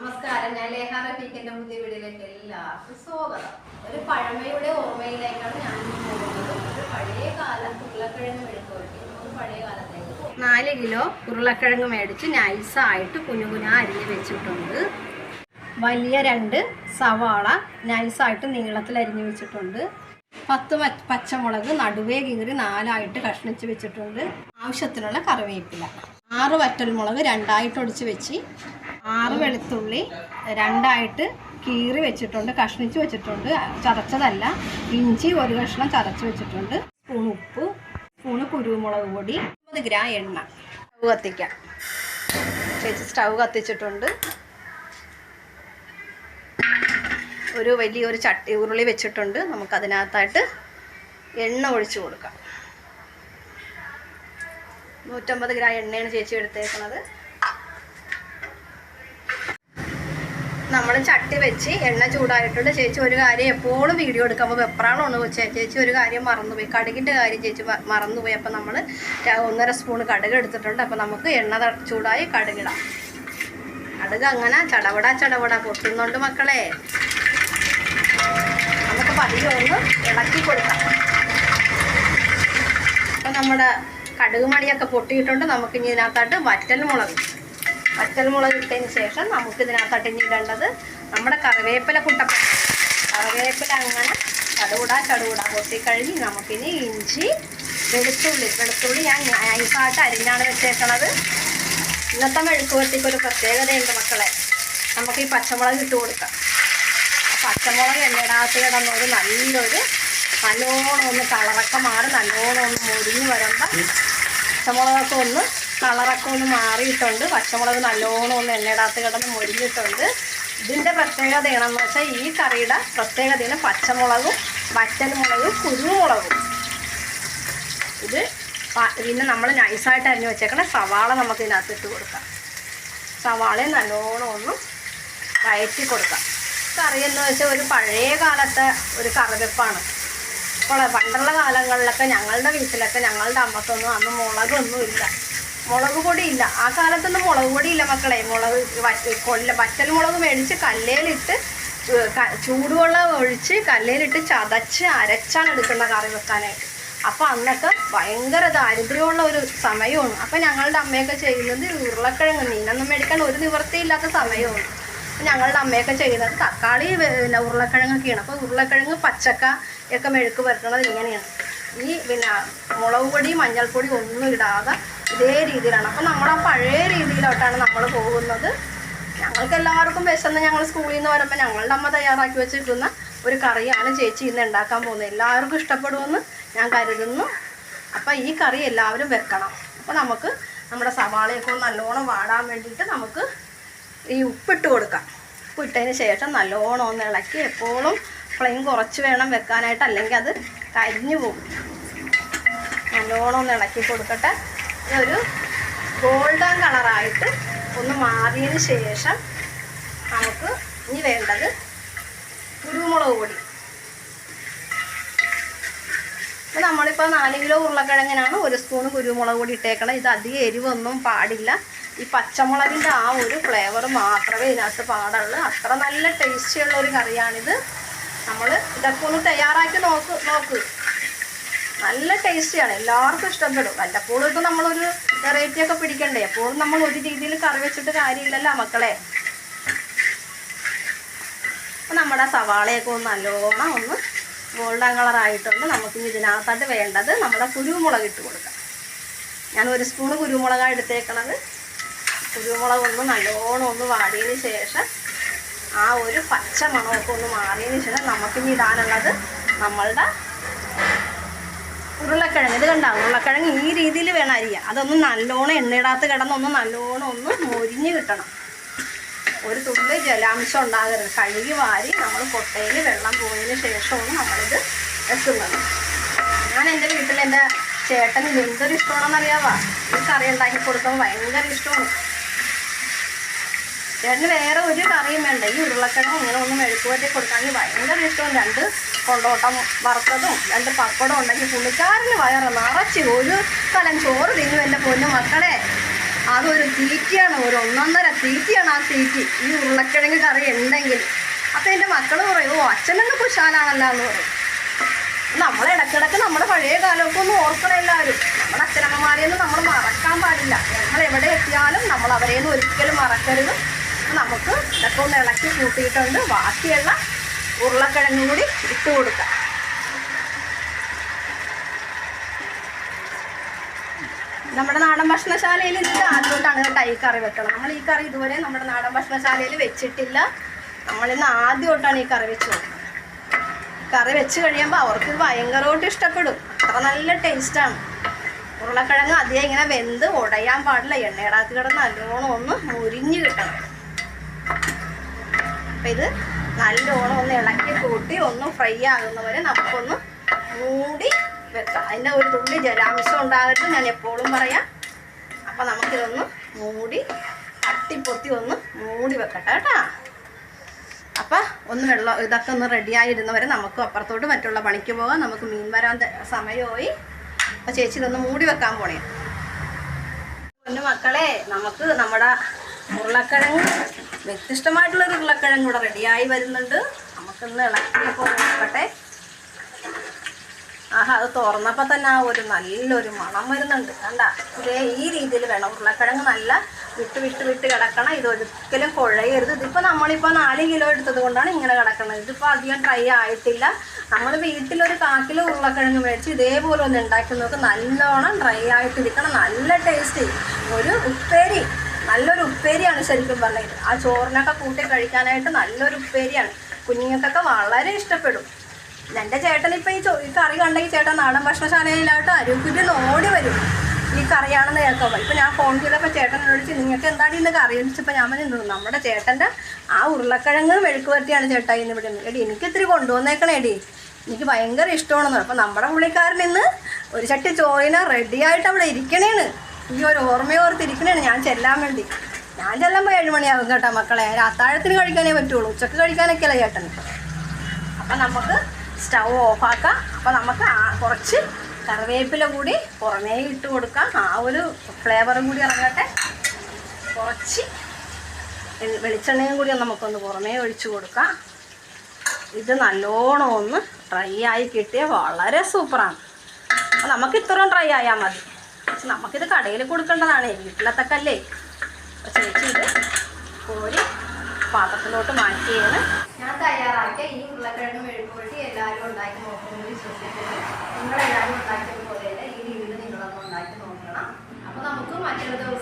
നമസ്കാരം, ഞാൻ ലേഖ റഫീഖിന്റെ പുതിയ വീഡിയോയിലേക്ക് എല്ലാവർക്കും സ്വാഗതം. ഒരു പഴമയുടെ ഓർമ്മയിലേക്കാണ് ഞാൻ പോകുന്നത്. ഒരു പഴയ കാലം ഉരുളക്കിഴങ്ങ് മെഴുക്കുവരട്ടി. ഒരു പഴയ കാലത്തേക്ക് 4 കിലോ ഉരുളക്കിഴങ്ങ് മേടിച്ച് നൈസായിട്ട് കുഞ്ഞുകുഞ്ഞാ അരിഞ്ഞ് വെച്ചിട്ടുണ്ട്. വലിയ 2 സവാള നൈസായിട്ട് നീളത്തിൽ അരിഞ്ഞ് വെച്ചിട്ടുണ്ട്. 10 പച്ചമുളക് നടുവേ കീറി 4ആയിട്ട് കഷ്ണിച്ച് വെച്ചിട്ടുണ്ട്. ആവശ്യത്തിനുള്ള കറിവേപ്പില. 6 വറ്റൽമുളക് 2ആയിട്ട് ഒടിച്ച് വെച്ച് 6 വെളുത്തുള്ളി 2ആയിട്ട് കീറി വെച്ചിട്ടുണ്ട്, കഷ്ണിച്ച് വെച്ചിട്ടുണ്ട്, ചതച്ചതല്ല. ഇഞ്ചി 1 കഷ്ണം ചതച്ച് വെച്ചിട്ടുണ്ട്. സ്പൂൺ ഉപ്പ്, സ്പൂണ് കുരുമുളക് പൊടി, 50 ഗ്രാം എണ്ണ. സ്റ്റൗ കത്തിക്കാം. ചേച്ചി സ്റ്റൗ കത്തിച്ചിട്ടുണ്ട്. ഒരു വലിയൊരു ചട്ടി ഉരുളി വെച്ചിട്ടുണ്ട്. നമുക്കതിനകത്തായിട്ട് എണ്ണ ഒഴിച്ചു കൊടുക്കാം. 150 ഗ്രാം എണ്ണയാണ് ചേച്ചി എടുത്തേക്കുന്നത്. നമ്മൾ ചട്ടി വെച്ച് എണ്ണ ചൂടായിട്ടുണ്ട്. ചേച്ചി ഒരു കാര്യം എപ്പോഴും വീഡിയോ എടുക്കുമ്പോൾ വെപ്രാളമാണ് വെച്ചാൽ ചേച്ചി ഒരു കാര്യം മറന്നുപോയി, കടുകിൻ്റെ കാര്യം ചേച്ചി മറന്നുപോയി. അപ്പോൾ നമ്മൾ 1.5 സ്പൂൺ കടുക് എടുത്തിട്ടുണ്ട്. അപ്പോൾ നമുക്ക് എണ്ണ ചൂടായി കടുകിടാം. കടുക് അങ്ങനെ ചടവട പൊട്ടുന്നുണ്ട് മക്കളെ. നമുക്ക് പതിയെ ഒന്ന് ഇളക്കി കൊടുക്കാം. അപ്പോൾ നമ്മുടെ കടുക് മണിയൊക്കെ പൊട്ടിയിട്ടുണ്ട്. നമുക്കിനി ഇതിനകത്തായിട്ട് വറ്റൽമുളക് ഇട്ടതിന് ശേഷം നമുക്ക് ഇതിനകത്തായിട്ട് ഇനി ഇടേണ്ടത് നമ്മുടെ കറിവേപ്പില കുട്ടപ്പന. കറിവേപ്പില അങ്ങനെ ചടുകൂടാ പൊട്ടിക്കഴിഞ്ഞ് നമുക്കിനി ഇഞ്ചി, വെളുത്തുള്ളി ഞാൻ നൈസായിട്ട് അരിഞ്ഞാണ് വെച്ചേക്കണത്. ഇന്നത്തെ മെഴുക്കുവരട്ടിക്ക് ഒരു പ്രത്യേകതയുണ്ട് മക്കളെ. നമുക്ക് ഈ പച്ചമുളക് ഇട്ട് കൊടുക്കാം. പച്ചമുളക് എണ്ണയിനകത്ത് കിടന്നൊരു നല്ലോണം ഒന്ന് കളറൊക്കെ മാറി നല്ലോണം ഒന്ന് മുരിഞ്ഞ് വരുമ്പോൾ പച്ചമുളകൊക്കെ ഒന്ന് കളറൊക്കെ ഒന്ന് മാറിയിട്ടുണ്ട്. പച്ചമുളക് നല്ലോണം ഒന്ന് എണ്ണയിനകത്ത് കിടന്ന് മുരിഞ്ഞിട്ടുണ്ട്. ഇതിൻ്റെ പ്രത്യേകത ഏണെന്ന് വെച്ചാൽ ഈ കറിയുടെ പ്രത്യേകതയാണ് പച്ചമുളകും വറ്റൽമുളകും കുരുമുളകും. ഇത് പിന്നെ നമ്മൾ നൈസായിട്ട് അരിഞ്ഞ് വെച്ചേക്കണ സവാള നമുക്ക് ഇതിനകത്ത് ഇട്ട് കൊടുക്കാം. സവാളയും നല്ലോണം ഒന്ന് വഴറ്റി കൊടുക്കാം. കറി എന്ന് വെച്ചാൽ ഒരു പഴയ കാലത്തെ ഒരു കറിവെപ്പാണ്. ഇപ്പോൾ പണ്ടുള്ള കാലങ്ങളിലൊക്കെ ഞങ്ങളുടെ വീട്ടിലൊക്കെ ഞങ്ങളുടെ അമ്മക്കൊന്നും അന്ന് മുളക് പൊടി ഇല്ല. ആ കാലത്തൊന്നും മുളക് പൊടി ഇല്ല മക്കളെ. വറ്റൽമുളക് മേടിച്ച് കല്ലേലിട്ട് ചൂടുവെള്ളം ഒഴിച്ച് കല്ലേലിട്ട് ചതച്ച് അരച്ചാണ് എടുക്കുന്ന കറി വെക്കാനായിട്ട്. അപ്പോൾ അന്നൊക്കെ ഭയങ്കര ദാരിദ്ര്യമുള്ള ഒരു സമയമാണ്. അപ്പോൾ ഞങ്ങളുടെ അമ്മയൊക്കെ ചെയ്യുന്നത് ഉരുളക്കിഴങ്ങ് മീനൊന്നും മേടിക്കാൻ ഒരു നിവൃത്തിയില്ലാത്ത സമയമാണ്. ഞങ്ങളുടെ അമ്മയൊക്കെ ചെയ്യുന്നത് തക്കാളി ഉരുളക്കിഴങ്ങൊക്കെയാണ്. അപ്പോൾ ഉരുളക്കിഴങ്ങ് പച്ചക്ക മെഴുക്ക് പുരട്ടണത് ഇങ്ങനെയാണ്. ഈ മുളക് പൊടി മഞ്ഞൾപ്പൊടി ഒന്നും ഇടാതെ ഇതേ രീതിയിലാണ്. അപ്പോൾ നമ്മൾ ആ പഴയ രീതിയിലോട്ടാണ് നമ്മൾ പോകുന്നത്. ഞങ്ങൾക്ക് എല്ലാവർക്കും വിശന്ന് ഞങ്ങൾ സ്കൂളിൽ നിന്ന് വരുമ്പോൾ ഞങ്ങളുടെ അമ്മ തയ്യാറാക്കി വെച്ചിരിക്കുന്ന ഒരു കറിയാണ് ചേച്ചി ഇന്ന് ഉണ്ടാക്കാൻ പോകുന്നത്. എല്ലാവർക്കും ഇഷ്ടപ്പെടുമെന്ന് ഞാൻ കരുതുന്നു. അപ്പോൾ ഈ കറി എല്ലാവരും വെക്കണം. അപ്പോൾ നമുക്ക് നമ്മുടെ സവാളയൊക്കെ നല്ലോണം വാടാൻ വേണ്ടിയിട്ട് നമുക്ക് ഈ ഉപ്പിട്ട് കൊടുക്കാം. ഉപ്പിട്ടതിന് ശേഷം നല്ലോണം ഒന്ന് ഇളക്കി, എപ്പോഴും ഫ്ലെയിം കുറച്ച് വേണം വെക്കാനായിട്ട്, അല്ലെങ്കിൽ അത് കരിഞ്ഞു പോകും. നല്ലോണം ഒന്ന് ഇളക്കി കൊടുക്കട്ടെ. ഇതൊരു ഗോൾഡൻ കളറായിട്ട് ഒന്ന് മാറിയതിന് ശേഷം നമുക്ക് ഇനി വേണ്ടത് കുരുമുളക് പൊടി. അപ്പോൾ നമ്മളിപ്പോൾ 4 കിലോ ഉരുളക്കിഴങ്ങിനാണ് 1 സ്പൂൺ കുരുമുളക് പൊടി ഇട്ടേക്കണം. ഇത് അധികം എരിവൊന്നും പാടില്ല. ഈ പച്ചമുളകിൻ്റെ ആ ഒരു ഫ്ലേവർ മാത്രമേ ഇതിനകത്ത് പാടുള്ളൂ. അത്ര നല്ല ടേസ്റ്റിയുള്ള ഒരു കറിയാണിത്. നമ്മൾ ഇതൊക്കെ ഒന്ന് തയ്യാറാക്കി നോക്ക്. നല്ല ടേസ്റ്റിയാണ്, എല്ലാവർക്കും ഇഷ്ടപ്പെടും. വല്ലപ്പോഴും ഇപ്പോൾ നമ്മളൊരു വെറൈറ്റിയൊക്കെ പിടിക്കണ്ടേ. എപ്പോഴും നമ്മൾ ഒരു രീതിയിൽ കറി വെച്ചിട്ട് കാര്യമില്ലല്ലോ മക്കളെ. അപ്പോൾ നമ്മുടെ സവാളയൊക്കെ ഒന്ന് നല്ലോണം ഒന്ന് ഗോൾഡൻ കളറായിട്ടുണ്ട്. നമുക്കിനി ഇതിനകത്തായിട്ട് വേണ്ടത് നമ്മുടെ കുരുമുളക് ഇട്ട് കൊടുക്കാം. ഞാൻ 1 സ്പൂൺ കുരുമുളകാണ് എടുത്തേക്കണത്. കുരുമുളക് ഒന്ന് നല്ലോണം ഒന്ന് വാടിയതിന് ശേഷം ആ ഒരു പച്ച മണമൊക്കെ ഒന്ന് മാറിയതിന് ശേഷം നമുക്കിനി ഇടാനുള്ളത് നമ്മളുടെ ഉരുളക്കിഴങ്ങ്. ഇത് കണ്ടാ ഉരുളക്കിഴങ്ങ് ഈ രീതിയിൽ വേണം അരിയാൻ. അതൊന്ന് നല്ലോണം എണ്ണയിടത്ത് കിടന്നൊന്ന് നല്ലോണം ഒന്ന് മൊരിഞ്ഞ് കിട്ടണം. ഒരു തുള്ളി ജലാംശം ഉണ്ടാകരുത്. കഴുകി വാരി നമ്മൾ കൊട്ടയിൽ വെള്ളം പോയതിന് ശേഷമാണ് നമ്മളിത് വെക്കുന്നത്. ഞാൻ എൻ്റെ വീട്ടിൽ എൻ്റെ ചേട്ടന് എന്തൊരു ഇഷ്ടമാണെന്നറിയാവാ. ഈ കറി ഉണ്ടാക്കി കൊടുക്കുമ്പോൾ ഭയങ്കര ഇഷ്ടമാണ്. ചേട്ടന് വേറെ ഒരു കറിയും വേണ്ട. ഈ ഉരുളക്കിഴങ്ങ് ഇങ്ങനെ ഒന്ന് മെഴുക്കുവരട്ടി കൊടുക്കാമെങ്കിൽ ഭയങ്കര ഇഷ്ടവും. 2 കൊണ്ടോട്ടം വറുത്തതും 2 പപ്പടം ഉണ്ടെങ്കിൽ പുള്ളിക്കാരന് വയറ് നിറച്ച് ഒരു കലം ചോറ് തിന്നും എൻ്റെ പൊന്നു മക്കളെ. അതൊരു തീറ്റിയാണ്, ഒരു ഒന്നൊന്നര തീറ്റിയാണ് ആ തീറ്റി ഈ ഉരുളക്കിഴങ്ങ് കറി ഉണ്ടെങ്കിൽ. അപ്പം എൻ്റെ മക്കൾ പറയും, ഓ അച്ഛനൊന്ന് കുശാലാണല്ലോ എന്ന് പറയും. നമ്മൾ ഇടയ്ക്കിടയ്ക്ക് നമ്മുടെ പഴയ കാലമൊക്കെ ഒന്ന് ഓർക്കണം എല്ലാവരും. നമ്മുടെ അച്ഛനമ്മമാരെയൊന്നും നമ്മൾ മറക്കാൻ പാടില്ല. നമ്മൾ എവിടെ എത്തിയാലും നമ്മൾ അവരെയൊന്നും ഒരിക്കലും മറക്കരുത്. നമുക്ക് ഇതൊക്കെ ഒന്ന് ഇളക്കി കൂട്ടിയിട്ടുണ്ട്. ബാക്കിയുള്ള ഉരുളക്കിഴങ്ങും കൂടി ഇട്ട് കൊടുക്കാം. നമ്മുടെ നാടൻ ഭക്ഷണശാലയിൽ ഇത് ആദ്യമായിട്ടാണ് കേട്ടോ ഈ കറി വെക്കണം. നമ്മൾ ഈ കറി ഇതുവരെ നമ്മുടെ നാടൻ ഭക്ഷണശാലയിൽ വെച്ചിട്ടില്ല. നമ്മളിന്ന് ആദ്യമായിട്ടാണ് ഈ കറി വെച്ച് നോക്കുന്നത്. കറി വെച്ച് കഴിയുമ്പോൾ അവർക്ക് ഭയങ്കരമായിട്ട് ഇഷ്ടപ്പെടും. അത്ര നല്ല ടേസ്റ്റാണ്. ഉരുളക്കിഴങ്ങ് അധികം ഇങ്ങനെ വെന്ത് ഉടയാൻ പാടില്ല. എണ്ണയിടത്ത് കിടന്ന് നല്ലോണം ഒന്ന് മുരിഞ്ഞ് കിട്ടണം. അപ്പം ഇത് നല്ലോണം ഒന്ന് ഇളക്കി കൂട്ടി ഒന്ന് ഫ്രൈ ആകുന്നവരെ നമുക്കൊന്ന് മൂടി വെക്കാം. അതിൻ്റെ ഒരു തുള്ളി ജലാംശം ഉണ്ടാകരുത്, ഞാൻ എപ്പോഴും പറയാം. അപ്പം നമുക്കിതൊന്ന് മൂടി തട്ടിപ്പൊത്തി ഒന്ന് മൂടി വെക്കട്ടെ കേട്ടോ. അപ്പം ഒന്ന് ഇതൊക്കെ ഒന്ന് റെഡിയായിരുന്നവരെ നമുക്ക് അപ്പുറത്തോട്ട് മറ്റുള്ള പണിക്ക് പോകാം. നമുക്ക് മീൻ വരാൻ സമയമായി. അപ്പോൾ ചേച്ചി ഇതൊന്ന് മൂടി വെക്കാൻ പോണേ. പൊന്നു മക്കളെ, നമുക്ക് നമ്മുടെ ഉരുളക്കിഴങ്ങ് വ്യത്യസ്തമായിട്ടുള്ളൊരു ഉരുളക്കിഴങ്ങ് ഇവിടെ റെഡിയായി വരുന്നുണ്ട്. നമുക്കൊന്ന് ഇളക്കിയപ്പോൾ നോക്കട്ടെ. ആഹാ, അത് തുറന്നപ്പോൾ തന്നെ ആ ഒരു നല്ലൊരു മണം വരുന്നുണ്ട്. കണ്ട, ഇതേ ഈ രീതിയിൽ വേണം. ഉരുളക്കിഴങ്ങ് നല്ല വിട്ട് കിടക്കണം. ഇതൊരിക്കലും കുഴയരുത്. ഇതിപ്പോൾ നമ്മളിപ്പോൾ 4 കിലോ എടുത്തത് കൊണ്ടാണ് ഇങ്ങനെ കിടക്കുന്നത്. ഇതിപ്പോൾ അധികം ഡ്രൈ ആയിട്ടില്ല. നമ്മൾ വീട്ടിലൊരു 1/4 കിലോ ഉരുളക്കിഴങ്ങ് മേടിച്ച് ഇതേപോലെ ഒന്ന് ഉണ്ടാക്കി നോക്ക്. നല്ലോണം ഡ്രൈ ആയിട്ടിരിക്കണം. നല്ല ടേസ്റ്റ്. ഒരു ഉപ്പേരി, നല്ലൊരു ഉപ്പേരിയാണ് ശരിക്കും പറഞ്ഞത്. ആ ചോറിനൊക്കെ കൂട്ടി കഴിക്കാനായിട്ട് നല്ലൊരു ഉപ്പേരിയാണ്. കുഞ്ഞുങ്ങൾക്കൊക്കെ വളരെ ഇഷ്ടപ്പെടും. എൻ്റെ ചേട്ടൻ ഇപ്പോൾ ഈ കറി കണ്ടെങ്കിൽ ചേട്ടൻ നാടൻ ഭക്ഷണശാലയിലായിട്ട് അരുക്കുറ്റി ഓടി വരും ഈ കറിയാണെന്ന് കേൾക്കുമ്പോൾ. ഇപ്പോൾ ഞാൻ ഫോൺ ചെയ്തപ്പോൾ ചേട്ടൻ വിളിച്ച് നിങ്ങൾക്ക് എന്താണ് ഇന്ന് കറി വെച്ചപ്പോൾ ഞാൻ പറഞ്ഞു, നമ്മുടെ ചേട്ടൻ്റെ ആ ഉരുളക്കിഴങ്ങ് മെഴുക്ക് വരട്ടിയാണ് ചേട്ടാ ഇന്ന് ഇവിടെ. എടി എനിക്ക് ഇത്തിരി കൊണ്ടുവന്നേക്കണേ എടി, എനിക്ക് ഭയങ്കര ഇഷ്ടമാണെന്ന്. അപ്പോൾ നമ്മുടെ പുള്ളിക്കാരൻ ഇന്ന് ഒരു ചട്ടി ചോറിന് റെഡിയായിട്ട് അവിടെ ഇരിക്കണേണ്. ഈ ഒരു ഓർമ്മയോർത്തിരിക്കണേണ് ഞാൻ ചെല്ലാൻ വേണ്ടി. ഞാൻ ചെല്ലുമ്പോൾ 7 മണിയാകും കേട്ടോ മക്കളെ. അത്താഴത്തിന് കഴിക്കാനേ പറ്റുള്ളൂ, ഉച്ചക്ക് കഴിക്കാനൊക്കെയല്ല ചേട്ടന്. അപ്പം നമുക്ക് സ്റ്റൗ ഓഫാക്കാം. അപ്പോൾ നമുക്ക് കുറച്ച് കറിവേപ്പില കൂടി പുറമേ ഇട്ട് കൊടുക്കാം. ആ ഒരു ഫ്ലേവറും കൂടി ഇറങ്ങട്ടെ. കുറച്ച് വെളിച്ചെണ്ണയും കൂടി നമുക്കൊന്ന് പുറമേ ഒഴിച്ച് കൊടുക്കാം. ഇത് നല്ലോണം ഒന്ന് ഡ്രൈ ആയി കിട്ടിയാൽ വളരെ സൂപ്പറാണ്. അപ്പോൾ നമുക്ക് ഇത്രയും ഡ്രൈ ആയാൽ മതി. പക്ഷെ നമുക്കിത് കടയിൽ കൊടുക്കേണ്ടതാണ്, വീട്ടിലത്തൊക്കെ അല്ലേ. അപ്പോൾ ചേച്ചി ഇത് കോരി പാത്രത്തിലോട്ട് മാറ്റിയാണ്. ഞാൻ തയ്യാറാക്കിയ ഈ ഉരുളക്കിഴങ്ങ് മെഴുകുവരട്ടി എല്ലാവരും ഉണ്ടാക്കി നോക്കുമെന്ന് വിശ്വസിക്കുന്നു. നിങ്ങളെല്ലാവരും ഉണ്ടാക്കിയത് പോലെ ഈ രീതിയിൽ നിങ്ങളൊന്ന് ഉണ്ടാക്കി നോക്കണം. അപ്പോൾ നമുക്ക് മറ്റൊരു ദിവസം